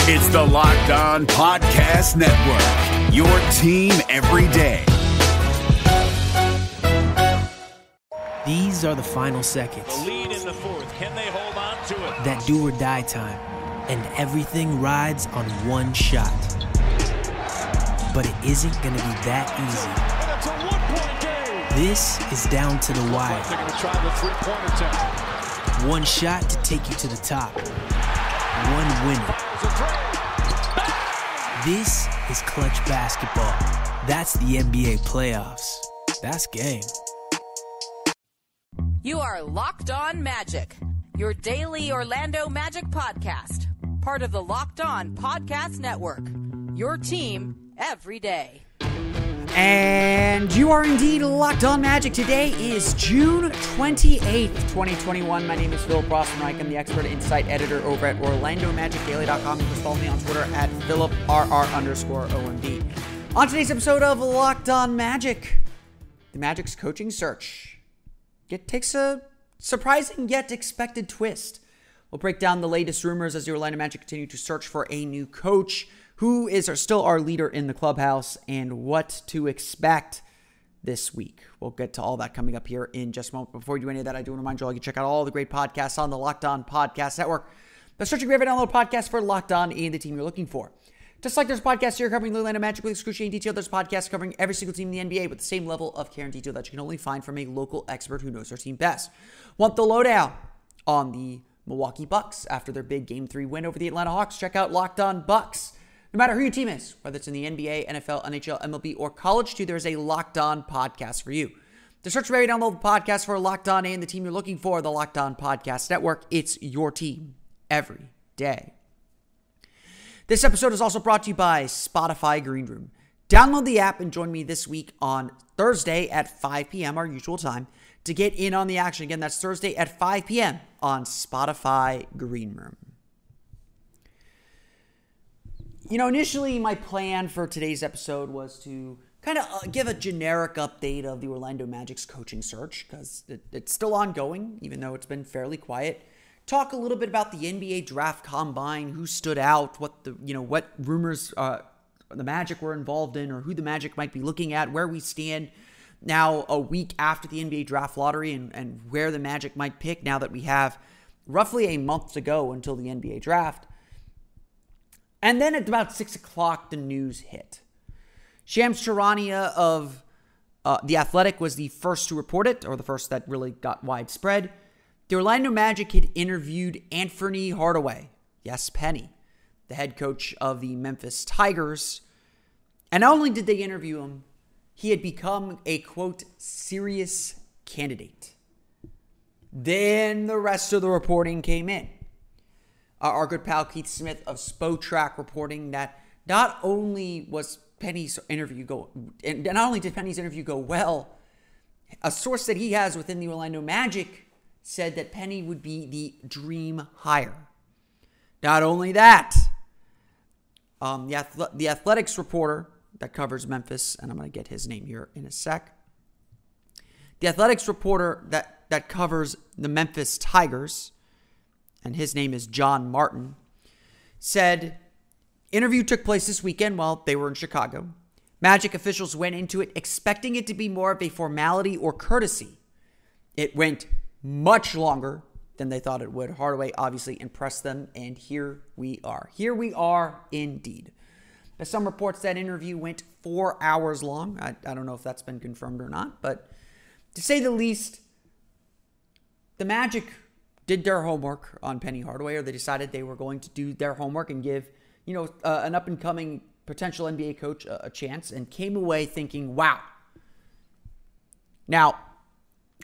It's the Locked On Podcast Network, your team every day. These are the final seconds. The lead in the fourth. Can they hold on to it? That do or die time. And everything rides on one shot. But it isn't going to be that easy. And it's a one-point game. This is down to the wire. They're going to try the three-point attempt. One shot to take you to the top. One winner. This is clutch basketball. That's the NBA playoffs. That's game. You are Locked On Magic, your daily Orlando Magic podcast. Part of the Locked On Podcast Network, your team every day. And you are indeed Locked On Magic. Today is June 28th, 2021. My name is Philip Rossman-Reich. I'm the expert insight editor over at OrlandoMagicDaily.com. You can follow me on Twitter at PhilipRR_OMD. On today's episode of Locked On Magic, the Magic's coaching search. It takes a surprising yet expected twist. We'll break down the latest rumors as the Orlando Magic continue to search for a new coach, who is still our leader in the clubhouse, and what to expect this week. We'll get to all that coming up here in just a moment. Before we do any of that, I do want to remind you all you can check out all the great podcasts on the Locked On Podcast Network. By searching for every download podcast for Locked On and the team you're looking for. Just like there's podcasts here covering the Orlando Magic with excruciating detail, there's podcasts covering every single team in the NBA with the same level of care and detail that you can only find from a local expert who knows their team best. Want the lowdown on the Milwaukee Bucks after their big Game 3 win over the Atlanta Hawks? Check out Locked On Bucks. No matter who your team is, whether it's in the NBA, NFL, NHL, MLB, or college too, there's a Locked On podcast for you. To search for every download podcast for Locked On and the team you're looking for, the Locked On Podcast Network. It's your team every day. This episode is also brought to you by Spotify Green Room. Download the app and join me this week on Thursday at 5 p.m., our usual time, to get in on the action. Again, that's Thursday at 5 p.m. on Spotify Green Room. You know, initially my plan for today's episode was to kind of give a generic update of the Orlando Magic's coaching search, because it's still ongoing, even though it's been fairly quiet. Talk a little bit about the NBA draft combine, who stood out, what rumors the Magic were involved in, or who the Magic might be looking at, where we stand now a week after the NBA draft lottery, and where the Magic might pick now that we have roughly a month to go until the NBA draft. And then at about 6 o'clock, the news hit. Shams Charania of The Athletic was the first to report it, or the first that really got widespread. The Orlando Magic had interviewed Anthony Hardaway, yes, Penny, the head coach of the Memphis Tigers. And not only did they interview him, he had become a, quote, serious candidate. Then the rest of the reporting came in. Our good pal Keith Smith of Spotrac reporting that not only was Penny's interview and not only did Penny's interview go well, a source that he has within the Orlando Magic said that Penny would be the dream hire. Not only that, the Athletics reporter that covers Memphis, and I'm going to get his name here in a sec. The Athletics reporter that covers the Memphis Tigers, and his name is John Martin, said, interview took place this weekend while they were in Chicago. Magic officials went into it expecting it to be more of a formality or courtesy. It went much longer than they thought it would. Hardaway obviously impressed them, and here we are. Here we are indeed. There's some reports that interview went 4 hours long. I don't know if that's been confirmed or not, but to say the least, the Magic did their homework on Penny Hardaway, or they decided they were going to do their homework and give, an up-and-coming potential NBA coach a chance, and came away thinking, wow. Now,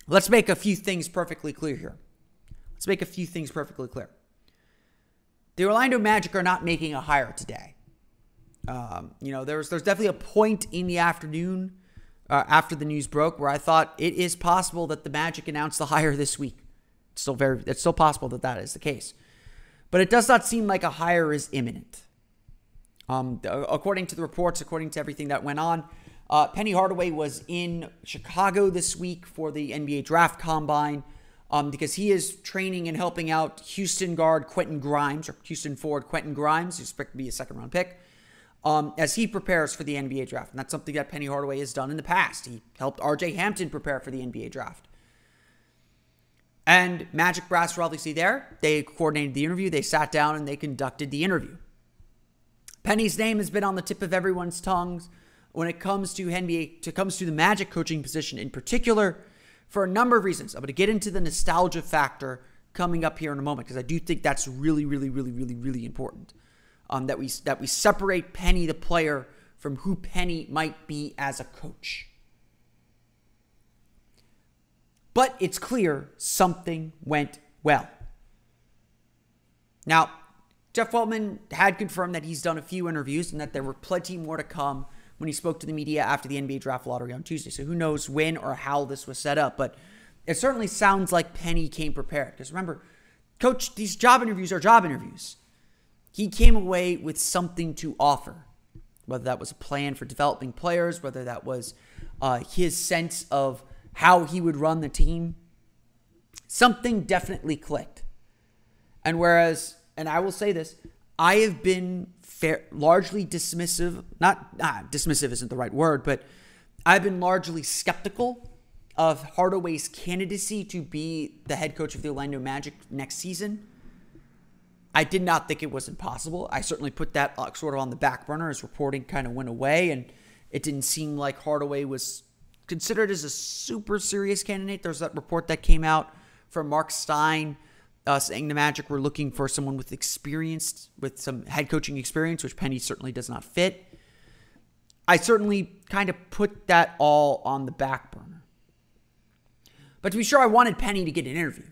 let's make a few things perfectly clear here. The Orlando Magic are not making a hire today. There's definitely a point in the afternoon after the news broke where I thought it is possible that the Magic announced the hire this week. It's still possible that is the case. But it does not seem like a hire is imminent. According to the reports, according to everything that went on, Penny Hardaway was in Chicago this week for the NBA Draft Combine. because he is training and helping out Houston forward Quentin Grimes, who's expected to be a second-round pick, as he prepares for the NBA draft. And that's something that Penny Hardaway has done in the past. He helped RJ Hampton prepare for the NBA draft. And Magic brass were obviously there. They coordinated the interview. They sat down and they conducted the interview. Penny's name has been on the tip of everyone's tongues when it comes to the Magic coaching position in particular, for a number of reasons. I'm going to get into the nostalgia factor coming up here in a moment, because I do think that's really, really, really, really, really important. That we separate Penny the player from who Penny might be as a coach. But it's clear something went well. Now, Jeff Weltman had confirmed that he's done a few interviews and that there were plenty more to come when he spoke to the media after the NBA draft lottery on Tuesday. So who knows when or how this was set up, but it certainly sounds like Penny came prepared. Because remember, Coach, these job interviews are job interviews. He came away with something to offer, whether that was a plan for developing players, whether that was his sense of how he would run the team. Something definitely clicked. And I will say this, I have been largely dismissive, dismissive isn't the right word, but I've been largely skeptical of Hardaway's candidacy to be the head coach of the Orlando Magic next season. I did not think it was impossible. I certainly put that sort of on the back burner as reporting kind of went away, and it didn't seem like Hardaway was considered as a super serious candidate. There's that report that came out from Mark Stein saying the Magic were looking for someone with some head coaching experience, which Penny certainly does not fit. I certainly kind of put that all on the back burner. But to be sure, I wanted Penny to get an interview.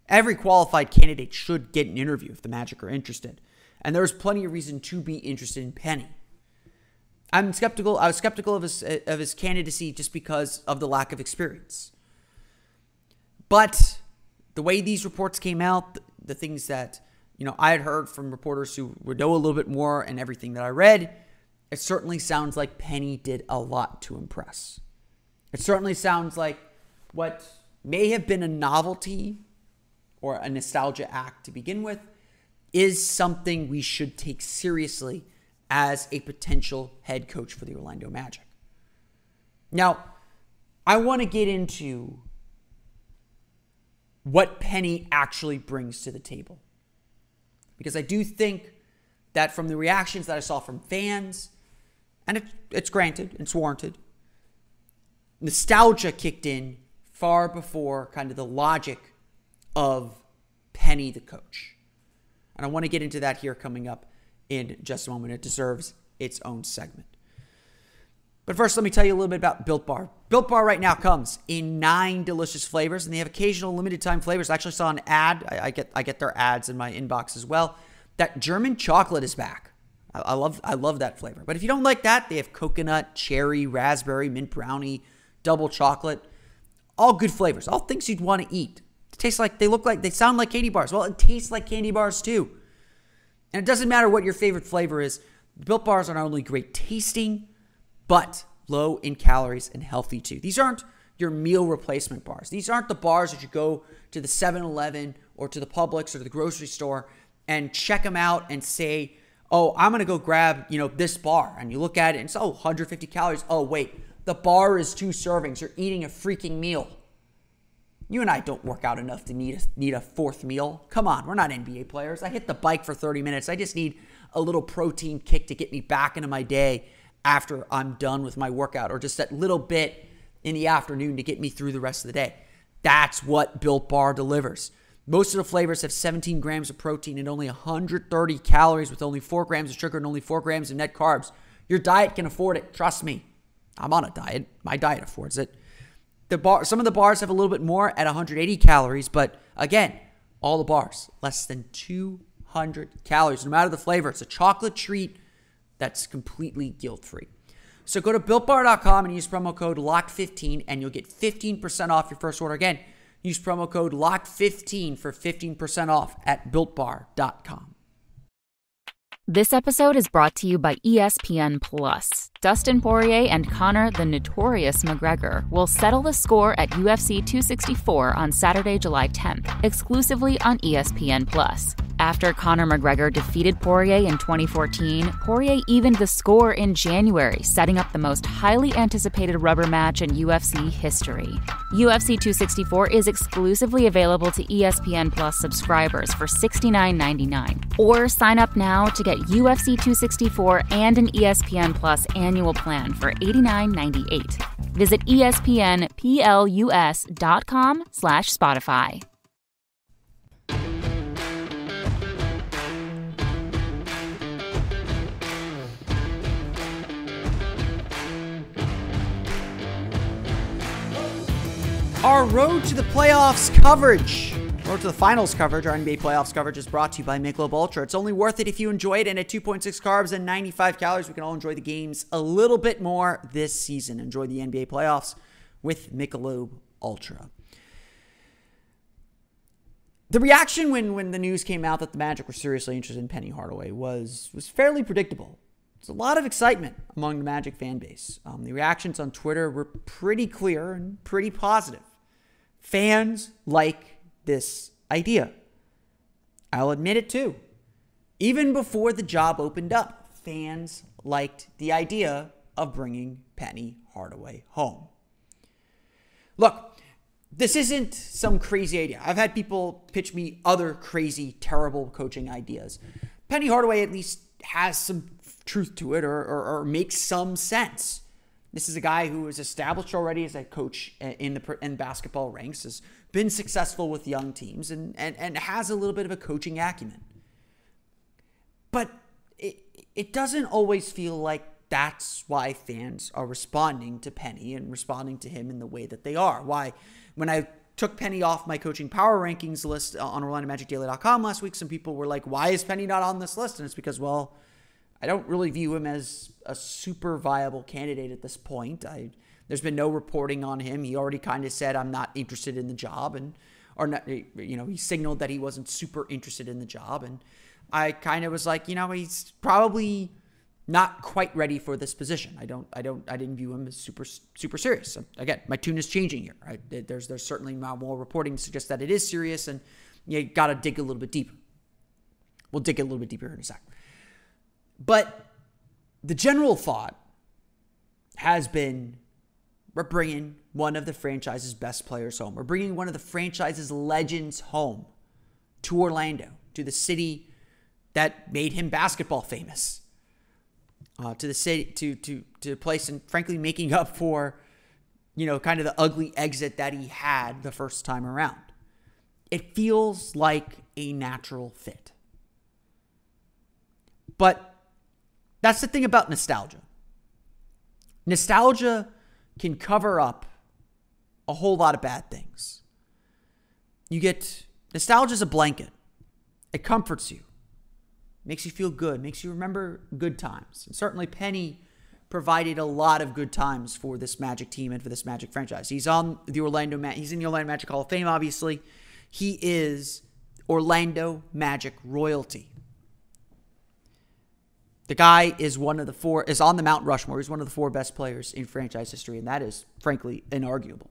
Every qualified candidate should get an interview if the Magic are interested. And there's plenty of reason to be interested in Penny. I was skeptical of his candidacy just because of the lack of experience. But the way these reports came out, the things that I had heard from reporters who would know a little bit more, and everything that I read, it certainly sounds like Penny did a lot to impress. It certainly sounds like what may have been a novelty or a nostalgia act to begin with is something we should take seriously as a potential head coach for the Orlando Magic. Now, I want to get into what Penny actually brings to the table, because I do think that from the reactions that I saw from fans, and it's granted, it's warranted, nostalgia kicked in far before kind of the logic of Penny the coach. And I want to get into that here coming up in just a moment. It deserves its own segment. But first, let me tell you a little bit about Built Bar. Built Bar right now comes in 9 delicious flavors, and they have occasional limited time flavors. I actually saw an ad. I get their ads in my inbox as well. That German chocolate is back. I love that flavor. But if you don't like that, they have coconut, cherry, raspberry, mint brownie, double chocolate. All good flavors. All things you'd want to eat. They sound like candy bars. Well, it tastes like candy bars too. And it doesn't matter what your favorite flavor is. Built Bars are not only great tasting, but low in calories and healthy too. These aren't your meal replacement bars. These aren't the bars that you go to the 7-Eleven or to the Publix or to the grocery store and check them out and say, oh, I'm going to go grab, this bar. And you look at it and it's, 150 calories. Oh, wait, the bar is 2 servings. You're eating a freaking meal. You and I don't work out enough to need a 4th meal. Come on, we're not NBA players. I hit the bike for 30 minutes. I just need a little protein kick to get me back into my day after I'm done with my workout, or just that little bit in the afternoon to get me through the rest of the day. That's what Built Bar delivers. Most of the flavors have 17 grams of protein and only 130 calories, with only 4 grams of sugar and only 4 grams of net carbs. Your diet can afford it. Trust me. I'm on a diet. My diet affords it. Some of the bars have a little bit more at 180 calories, but again, all the bars, less than 200 calories. No matter the flavor, it's a chocolate treat that's completely guilt-free. So go to BuiltBar.com and use promo code LOCK15 and you'll get 15% off your first order. Again, use promo code LOCK15 for 15% off at BuiltBar.com. This episode is brought to you by ESPN Plus. Dustin Poirier and Conor the Notorious McGregor will settle the score at UFC 264 on Saturday, July 10th, exclusively on ESPN+. After Conor McGregor defeated Poirier in 2014, Poirier evened the score in January, setting up the most highly anticipated rubber match in UFC history. UFC 264 is exclusively available to ESPN Plus subscribers for $69.99. Or sign up now to get UFC 264 and an ESPN Plus annual plan for $89.98. Visit espnplus.com/Spotify. Our Road to the Playoffs coverage, Road to the Finals coverage, our NBA Playoffs coverage is brought to you by Michelob Ultra. It's only worth it if you enjoy it, and at 2.6 carbs and 95 calories, we can all enjoy the games a little bit more this season. Enjoy the NBA Playoffs with Michelob Ultra. The reaction when the news came out that the Magic were seriously interested in Penny Hardaway was fairly predictable. There's a lot of excitement among the Magic fan base. The reactions on Twitter were pretty clear and pretty positive. Fans like this idea. I'll admit it too. Even before the job opened up, fans liked the idea of bringing Penny Hardaway home. Look, this isn't some crazy idea. I've had people pitch me other crazy, terrible coaching ideas. Penny Hardaway at least has some truth to it or makes some sense. This is a guy who is established already as a coach in basketball ranks, has been successful with young teams, and has a little bit of a coaching acumen. But it doesn't always feel like that's why fans are responding to Penny and responding to him in the way that they are. Why, when I took Penny off my coaching power rankings list on OrlandoMagicDaily.com last week, some people were like, why is Penny not on this list? And it's because, well, I don't really view him as a super viable candidate at this point. There's been no reporting on him. He already kind of said, I'm not interested in the job, he signaled that he wasn't super interested in the job. And I kind of was like, he's probably not quite ready for this position. I didn't view him as super serious. So again, my tune is changing here. Right? There's certainly more reporting to suggest that it is serious, and you got to dig a little bit deeper. We'll dig a little bit deeper in a sec. But the general thought has been, we're bringing one of the franchise's best players home. We're bringing one of the franchise's legends home to Orlando, to the city that made him basketball famous, to the city, to a place, and frankly, making up for, kind of the ugly exit that he had the first time around. It feels like a natural fit. But that's the thing about nostalgia. Nostalgia can cover up a whole lot of bad things. Nostalgia is a blanket. It comforts you. Makes you feel good. Makes you remember good times. And certainly Penny provided a lot of good times for this Magic team and for this Magic franchise. He's in the Orlando Magic Hall of Fame, obviously. He is Orlando Magic royalty. The guy is on the Mount Rushmore. He's one of the 4 best players in franchise history, and that is, frankly, inarguable.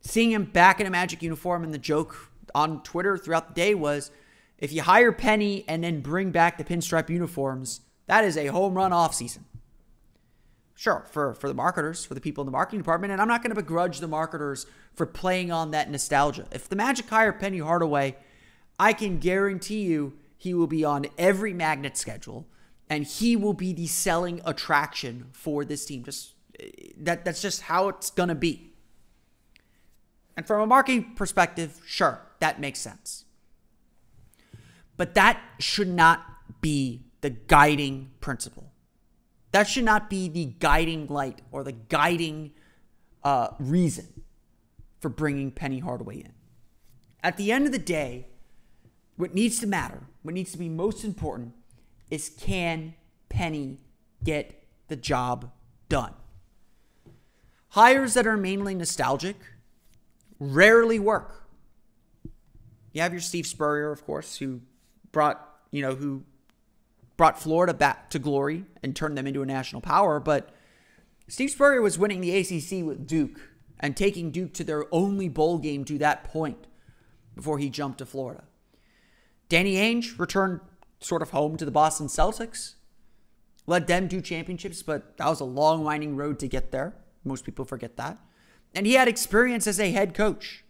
Seeing him back in a Magic uniform, and the joke on Twitter throughout the day was, if you hire Penny and then bring back the pinstripe uniforms, that is a home run offseason. Sure, for the marketers, for the people in the marketing department, and I'm not going to begrudge the marketers for playing on that nostalgia. If the Magic hire Penny Hardaway, I can guarantee you he will be on every Magnet schedule, and he will be the selling attraction for this team. That's just how it's going to be. And from a marketing perspective, sure, that makes sense. But that should not be the guiding principle. That should not be the guiding light or the guiding reason for bringing Penny Hardaway in. At the end of the day, what needs to matter, what needs to be most important, is can Penny get the job done? Hires that are mainly nostalgic rarely work. You have your Steve Spurrier, of course, who brought, who brought Florida back to glory and turned them into a national power. But Steve Spurrier was winning the ACC with Duke and taking Duke to their only bowl game to that point before he jumped to Florida. Danny Ainge returned sort of home to the Boston Celtics, led them to championships, but that was a long, winding road to get there. Most people forget that. And he had experience as a head coach.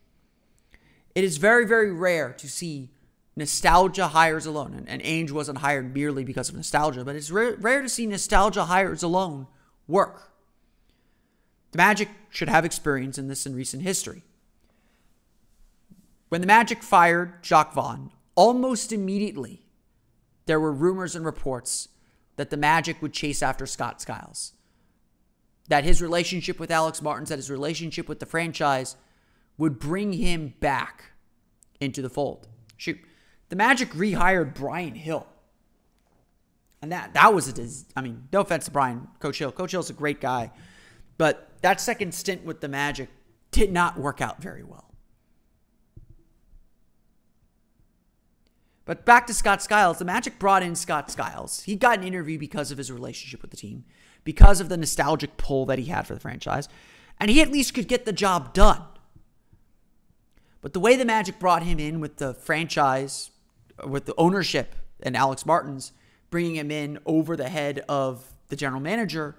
It is very, very rare to see nostalgia hires alone. And Ainge wasn't hired merely because of nostalgia, but it's rare to see nostalgia hires alone work. The Magic should have experience in this in recent history. When the Magic fired Jacques Vaughn, almost immediately, there were rumors and reports that the Magic would chase after Scott Skiles. That his relationship with Alex Martins, that his relationship with the franchise would bring him back into the fold. Shoot, the Magic rehired Brian Hill. And that was no offense to Coach Hill. Coach Hill's a great guy. But that second stint with the Magic did not work out very well. But back to Scott Skiles. The Magic brought in Scott Skiles. He got an interview because of his relationship with the team, because of the nostalgic pull that he had for the franchise, and he at least could get the job done. But the way the Magic brought him in with the franchise, with the ownership and Alex Martins, bringing him in over the head of the general manager,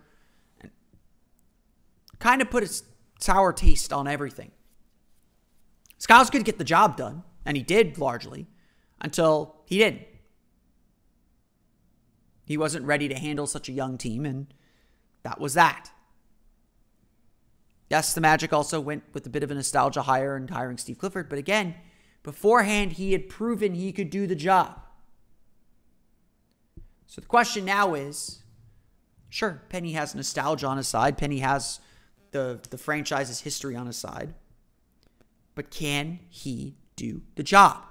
kind of put a sour taste on everything. Skiles could get the job done, and he did largely, until he didn't. He wasn't ready to handle such a young team, and that was that. Yes, the Magic also went with a bit of a nostalgia hire in hiring Steve Clifford, but again, beforehand, he had proven he could do the job. So the question now is, sure, Penny has nostalgia on his side. Penny has the franchise's history on his side. But can he do the job?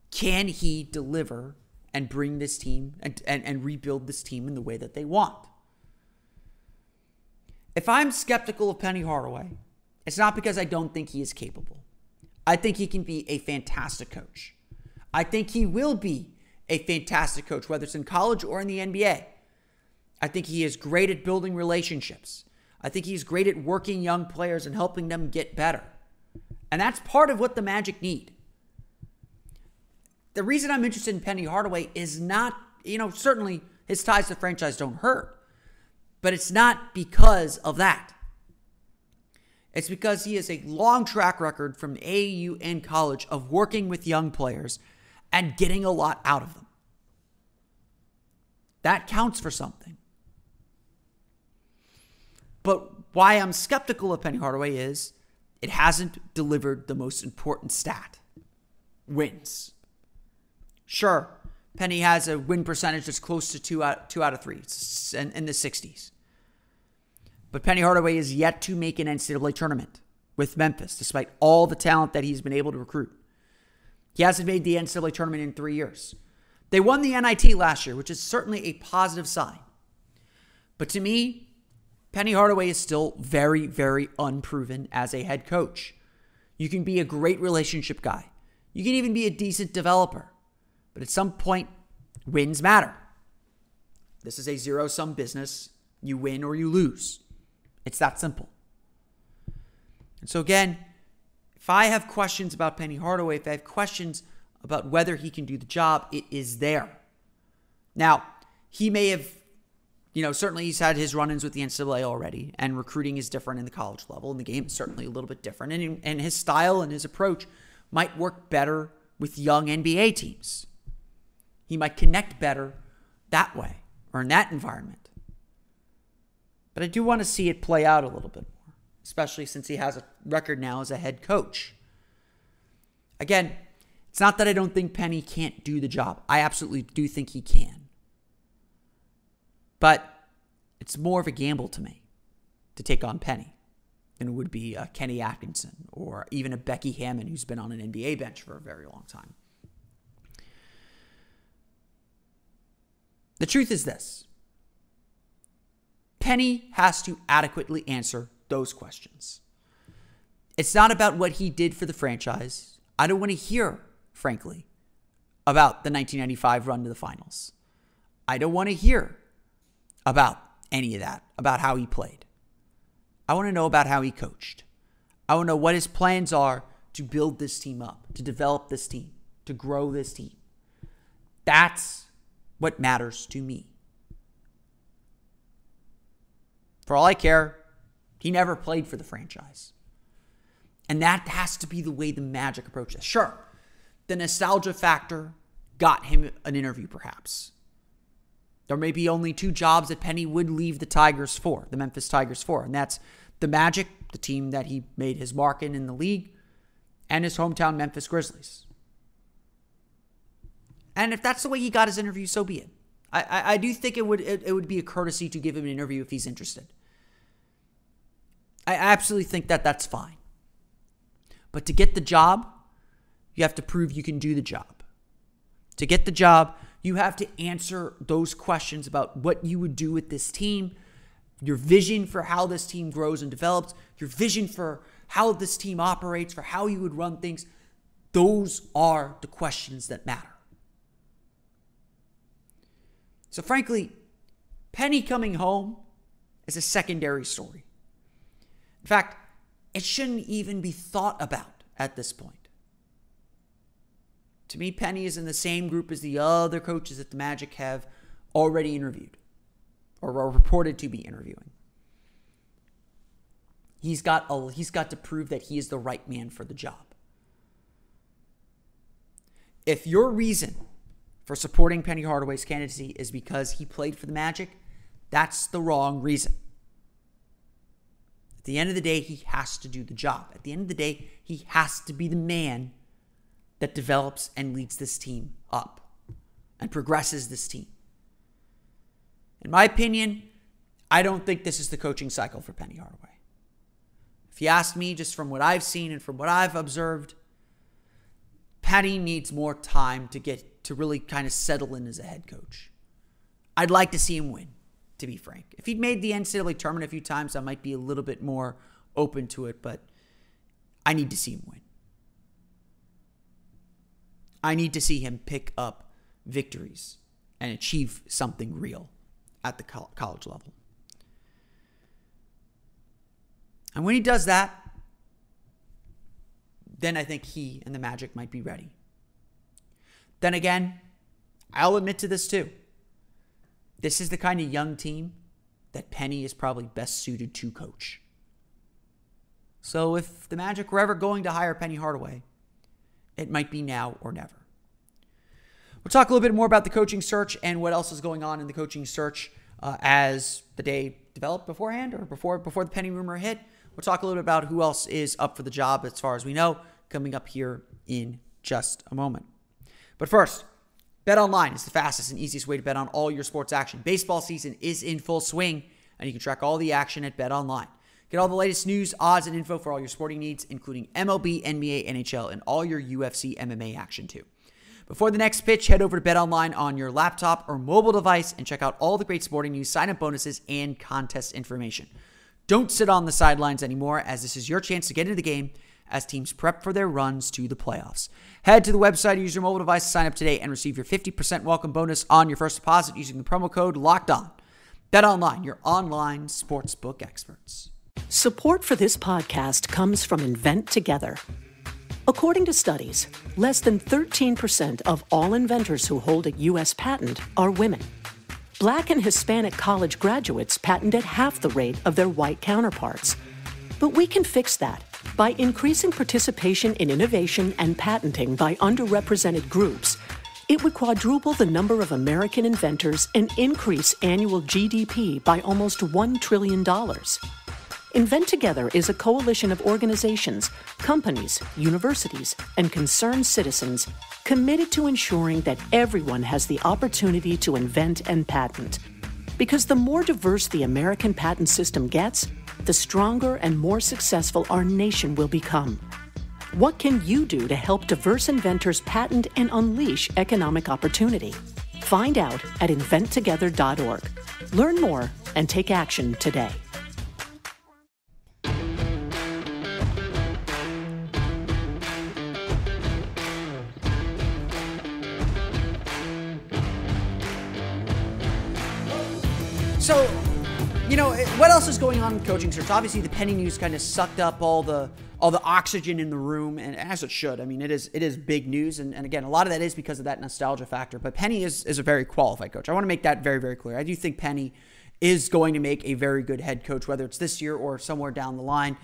Can he deliver and bring this team and rebuild this team in the way that they want? If I'm skeptical of Penny Hardaway, it's not because I don't think he is capable. I think he can be a fantastic coach. I think he will be a fantastic coach, whether it's in college or in the NBA. I think he is great at building relationships. I think he's great at working young players and helping them get better. And that's part of what the Magic need. The reason I'm interested in Penny Hardaway is not, certainly his ties to the franchise don't hurt, but it's not because of that. It's because he has a long track record from AAU and college of working with young players and getting a lot out of them. That counts for something. But why I'm skeptical of Penny Hardaway is it hasn't delivered the most important stat: wins. Sure, Penny has a win percentage that's close to 2 out of 3. It's in the 60s. But Penny Hardaway is yet to make an NCAA tournament with Memphis, despite all the talent that he's been able to recruit. He hasn't made the NCAA tournament in 3 years. They won the NIT last year, which is certainly a positive sign. But to me, Penny Hardaway is still very, very unproven as a head coach. You can be a great relationship guy. You can even be a decent developer. But at some point, wins matter. This is a zero-sum business. You win or you lose. It's that simple. And so again, if I have questions about Penny Hardaway, if I have questions about whether he can do the job, it is there. Now, he may have, certainly he's had his run-ins with the NCAA already, and recruiting is different in the college level, and the game is certainly a little bit different. And his style and his approach might work better with young NBA teams. He might connect better that way or in that environment. But I do want to see it play out a little bit more, especially since he has a record now as a head coach. Again, it's not that I don't think Penny can't do the job. I absolutely do think he can. But it's more of a gamble to me to take on Penny than it would be a Kenny Atkinson or even a Becky Hammon who's been on an NBA bench for a very long time. The truth is this. Penny has to adequately answer those questions. It's not about what he did for the franchise. I don't want to hear, frankly, about the 1995 run to the finals. I don't want to hear about any of that, about how he played. I want to know about how he coached. I want to know what his plans are to build this team up, to develop this team, to grow this team. That's what matters to me. For all I care, he never played for the franchise. And that has to be the way the Magic approach this. Sure, the nostalgia factor got him an interview perhaps. There may be only two jobs that Penny would leave the Tigers for, the Memphis Tigers for, and that's the Magic, the team that he made his mark in the league, and his hometown Memphis Grizzlies. And if that's the way he got his interview, so be it. I do think it would be a courtesy to give him an interview if he's interested. I absolutely think that that's fine. But to get the job, you have to prove you can do the job. To get the job, you have to answer those questions about what you would do with this team, your vision for how this team grows and develops, your vision for how this team operates, for how you would run things. Those are the questions that matter. So frankly, Penny coming home is a secondary story. In fact, it shouldn't even be thought about at this point. To me, Penny is in the same group as the other coaches that the Magic have already interviewed or are reported to be interviewing. He's got to prove that he is the right man for the job. If your reason for supporting Penny Hardaway's candidacy is because he played for the Magic, that's the wrong reason. At the end of the day, he has to do the job. At the end of the day, he has to be the man that develops and leads this team up and progresses this team. In my opinion, I don't think this is the coaching cycle for Penny Hardaway. If you ask me, just from what I've seen and from what I've observed, Penny needs more time to really kind of settle in as a head coach. I'd like to see him win, to be frank. If he'd made the NCAA tournament a few times, I might be a little bit more open to it, but I need to see him win. I need to see him pick up victories and achieve something real at the college level. And when he does that, then I think he and the Magic might be ready. Then again, I'll admit to this too. This is the kind of young team that Penny is probably best suited to coach. So if the Magic were ever going to hire Penny Hardaway, it might be now or never. We'll talk a little bit more about the coaching search and what else is going on in the coaching search as the day developed beforehand or before the Penny rumor hit. We'll talk a little bit about who else is up for the job as far as we know coming up here in just a moment. But first, BetOnline is the fastest and easiest way to bet on all your sports action. Baseball season is in full swing, and you can track all the action at BetOnline. Get all the latest news, odds, and info for all your sporting needs, including MLB, NBA, NHL, and all your UFC MMA action too. Before the next pitch, head over to BetOnline on your laptop or mobile device and check out all the great sporting news, sign-up bonuses, and contest information. Don't sit on the sidelines anymore, as this is your chance to get into the game as teams prep for their runs to the playoffs. Head to the website, use your mobile device to sign up today, and receive your 50% welcome bonus on your first deposit using the promo code LOCKEDON. BetOnline, your online sportsbook experts. Support for this podcast comes from Invent Together. According to studies, less than 13% of all inventors who hold a U.S. patent are women. Black and Hispanic college graduates patent at half the rate of their white counterparts. But we can fix that by increasing participation in innovation and patenting by underrepresented groups. It would quadruple the number of American inventors and increase annual GDP by almost $1 trillion. Invent Together is a coalition of organizations, companies, universities, and concerned citizens committed to ensuring that everyone has the opportunity to invent and patent. Because the more diverse the American patent system gets, the stronger and more successful our nation will become. What can you do to help diverse inventors patent and unleash economic opportunity? Find out at inventtogether.org. Learn more and take action today. So, what else is going on in coaching search? Obviously, the Penny news kind of sucked up all the oxygen in the room, and as it should. I mean, it is big news, and again, a lot of that is because of that nostalgia factor. But Penny is a very qualified coach. I want to make that very, very clear. I do think Penny is going to make a very good head coach, whether it's this year or somewhere down the line.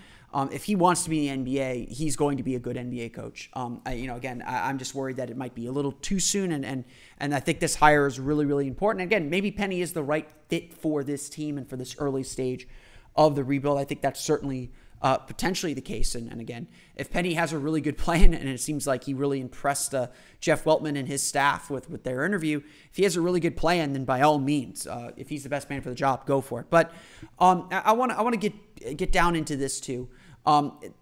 If he wants to be in the NBA, he's going to be a good NBA coach. I'm just worried that it might be a little too soon, and I think this hire is really, really important. And again, maybe Penny is the right fit for this team and for this early stage of the rebuild. I think that's certainly potentially the case. And again, if Penny has a really good plan, and it seems like he really impressed Jeff Weltman and his staff with their interview, if he has a really good plan, then by all means, if he's the best man for the job, go for it. But I want to get down into this too.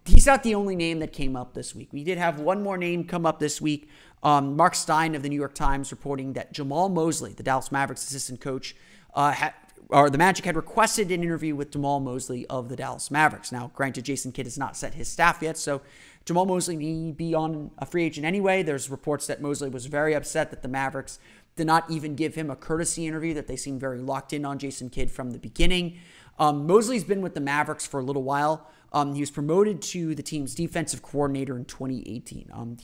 He's not the only name that came up this week. We did have one more name come up this week. Mark Stein of the New York Times reporting that Jamal Mosley, the Dallas Mavericks assistant coach, the Magic had requested an interview with Jamal Mosley of the Dallas Mavericks. Now, granted, Jason Kidd has not set his staff yet, so Jamal Mosley may be on a free agent anyway. There's reports that Mosley was very upset that the Mavericks did not even give him a courtesy interview, that they seemed very locked in on Jason Kidd from the beginning. Mosley's been with the Mavericks for a little while. He was promoted to the team's defensive coordinator in 2018.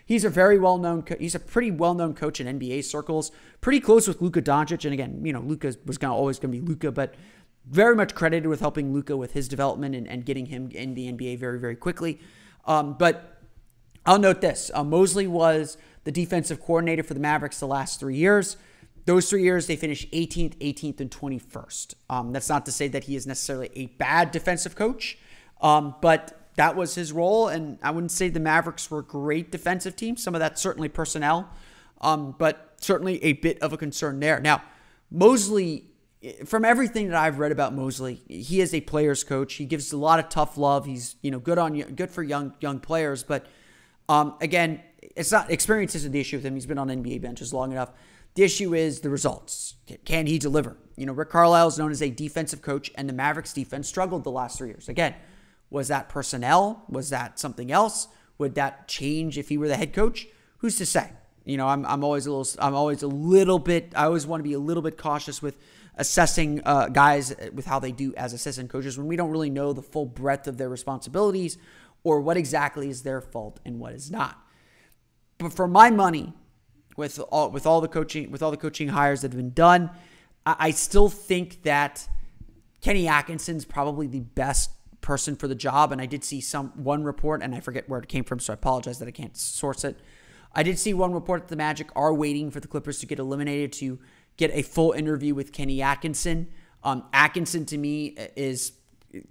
He's a very well-known, he's a pretty well-known coach in NBA circles, pretty close with Luka Doncic. And again, Luka was always going to be Luka, but very much credited with helping Luka with his development and getting him in the NBA very, very quickly. But I'll note this. Mosley was the defensive coordinator for the Mavericks the last 3 years. Those 3 years, they finished 18th, and 21st. That's not to say that he is necessarily a bad defensive coach, but that was his role, and I wouldn't say the Mavericks were a great defensive team. Some of that's certainly personnel, but certainly a bit of a concern there. Now, Mosley, from everything that I've read about Mosley, he is a player's coach. He gives a lot of tough love. He's good for young players, but again, it's not experience isn't the issue with him. He's been on NBA benches long enough. The issue is the results. Can he deliver? Rick Carlisle is known as a defensive coach, and the Mavericks defense struggled the last 3 years. Again, was that personnel? Was that something else? Would that change if he were the head coach? Who's to say? I always want to be a little bit cautious with assessing guys with how they do as assistant coaches when we don't really know the full breadth of their responsibilities or what exactly is their fault and what is not. But for my money, with all the coaching hires that have been done, I still think that Kenny Atkinson's probably the best person for the job. And I did see one report, and I forget where it came from, so I apologize that I can't source it. I did see one report that the Magic are waiting for the Clippers to get eliminated to get a full interview with Kenny Atkinson. Atkinson, to me,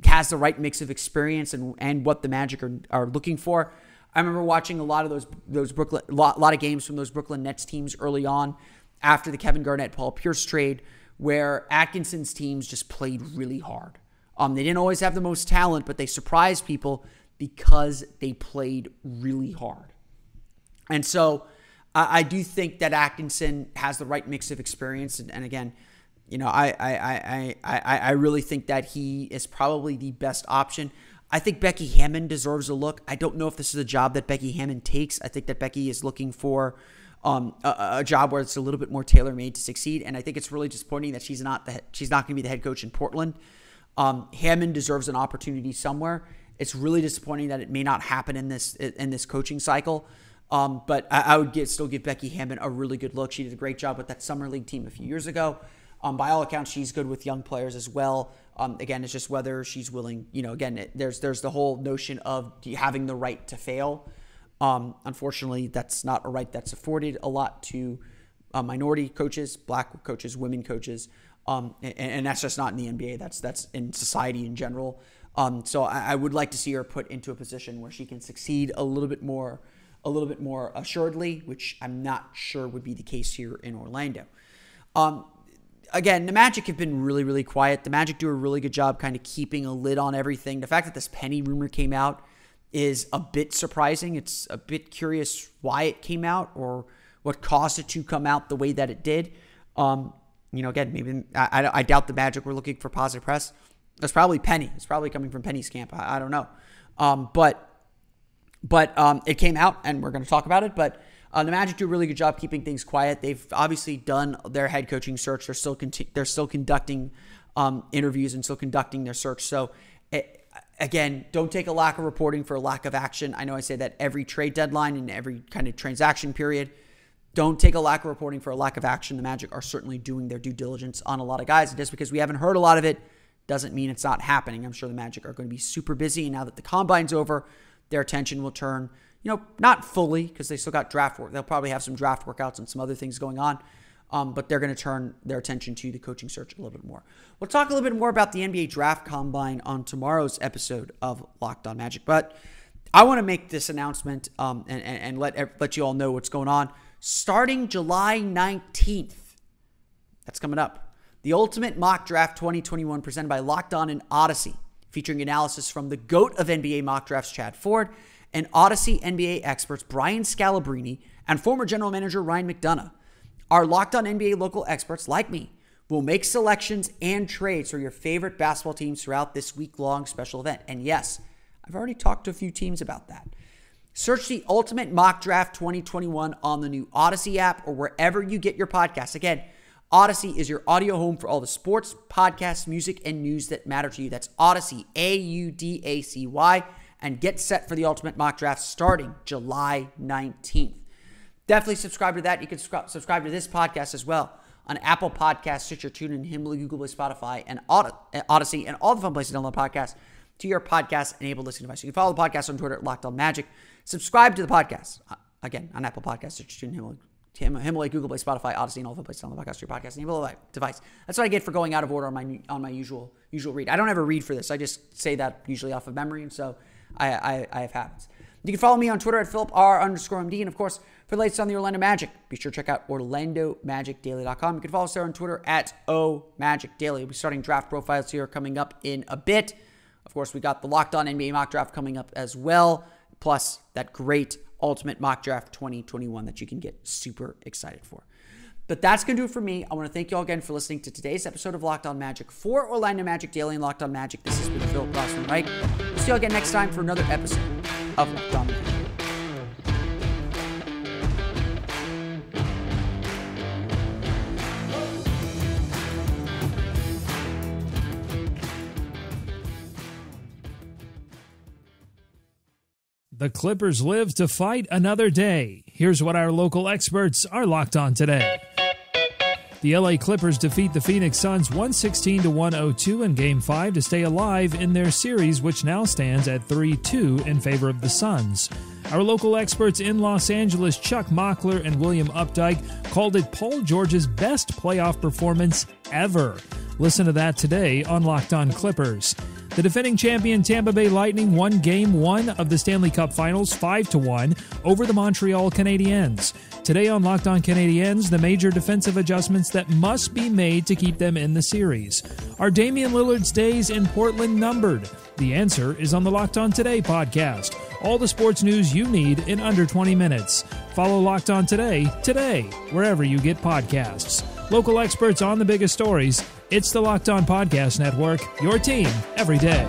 has the right mix of experience and what the Magic are looking for. I remember watching a lot of those lot of games from those Brooklyn Nets teams early on after the Kevin Garnett, Paul Pierce trade, where Atkinson's teams just played really hard. They didn't always have the most talent, but they surprised people because they played really hard. And so I do think that Atkinson has the right mix of experience. And again, I really think that he is probably the best option. I think Becky Hammon deserves a look. I don't know if this is a job that Becky Hammon takes. I think that Becky is looking for a job where it's a little bit more tailor-made to succeed. And I think it's really disappointing that she's not going to be the head coach in Portland. Hammond deserves an opportunity somewhere. It's really disappointing that it may not happen in this coaching cycle. But I would still give Becky Hammond a really good look. She did a great job with that summer league team a few years ago. By all accounts, she's good with young players as well. Again, it's just whether she's willing. There's the whole notion of having the right to fail. Unfortunately, that's not a right that's afforded a lot to minority coaches, black coaches, women coaches. And that's just not in the NBA. That's in society in general. So I would like to see her put into a position where she can succeed a little bit more assuredly, which I'm not sure would be the case here in Orlando. Again, the Magic have been really, really quiet. The Magic do a really good job kind of keeping a lid on everything. The fact that this Penny rumor came out is a bit surprising. It's a bit curious why it came out or what caused it to come out the way that it did. Again, maybe I doubt the Magic were looking for positive press. That's probably Penny. It's probably coming from Penny's camp. I don't know. But it came out, and we're going to talk about it. But The Magic do a really good job keeping things quiet. They've obviously done their head coaching search. They're still conducting interviews and still conducting their search. So, again, don't take a lack of reporting for a lack of action. I know I say that every trade deadline and every kind of transaction period. Don't take a lack of reporting for a lack of action. The Magic are certainly doing their due diligence on a lot of guys. Just because we haven't heard a lot of it doesn't mean it's not happening. I'm sure the Magic are going to be super busy. And now that the Combine's over, their attention will turn, not fully because they still got draft work. They'll probably have some draft workouts and some other things going on. But they're going to turn their attention to the coaching search a little bit more. We'll talk a little bit more about the NBA Draft Combine on tomorrow's episode of Locked On Magic. But I want to make this announcement and let you all know what's going on. Starting July 19th, that's coming up, the Ultimate Mock Draft 2021 presented by Locked On and Odyssey, featuring analysis from the GOAT of NBA mock drafts, Chad Ford, and Odyssey NBA experts Brian Scalabrine and former general manager Ryan McDonough. Our Locked On NBA local experts, like me, will make selections and trades for your favorite basketball teams throughout this week-long special event. And yes, I've already talked to a few teams about that. Search the Ultimate Mock Draft 2021 on the new Odyssey app or wherever you get your podcasts. Again, Odyssey is your audio home for all the sports, podcasts, music, and news that matter to you. That's Odyssey, AUDACY, and get set for the Ultimate Mock Draft starting July 19th. Definitely subscribe to that. You can subscribe to this podcast as well on Apple Podcasts, Stitcher, TuneIn, Himalaya, Google Play, Spotify, and Odyssey, and all the fun places to download podcasts to your podcast-enabled listening device. You can follow the podcast on Twitter at Locked On Magic. Subscribe to the podcast, again, on Apple Podcasts, Stitcher, TuneIn, Himalaya, Google Play, Spotify, Odyssey, and all the places on the podcast to your podcast-enabled device. That's what I get for going out of order on my usual read. I don't ever read for this. I just say that usually off of memory, and so I have habits. You can follow me on Twitter at PhilipR_MD, and of course, for the latest on the Orlando Magic, be sure to check out OrlandoMagicDaily.com. You can follow us there on Twitter at OMagicDaily. We'll be starting draft profiles here coming up in a bit. Of course, we got the Locked On NBA Mock Draft coming up as well, plus that great Ultimate Mock Draft 2021 that you can get super excited for. But that's going to do it for me. I want to thank you all again for listening to today's episode of Locked On Magic for Orlando Magic Daily and Locked On Magic. This has been Philip Rossman-Reich. We'll see you all again next time for another episode of Locked On Magic. The Clippers live to fight another day. Here's what our local experts are locked on today. The LA Clippers defeat the Phoenix Suns 116-102 in Game 5 to stay alive in their series, which now stands at 3-2 in favor of the Suns. Our local experts in Los Angeles, Chuck Mockler and William Updike, called it Paul George's best playoff performance ever. Listen to that today on Locked On Clippers. The defending champion Tampa Bay Lightning won Game 1 of the Stanley Cup Finals 5-1 over the Montreal Canadiens. Today on Locked On Canadiens, the major defensive adjustments that must be made to keep them in the series. Are Damian Lillard's days in Portland numbered? The answer is on the Locked On Today podcast. All the sports news you need in under 20 minutes. Follow Locked On Today, wherever you get podcasts. Local experts on the biggest stories. It's the Locked On Podcast Network, your team every day.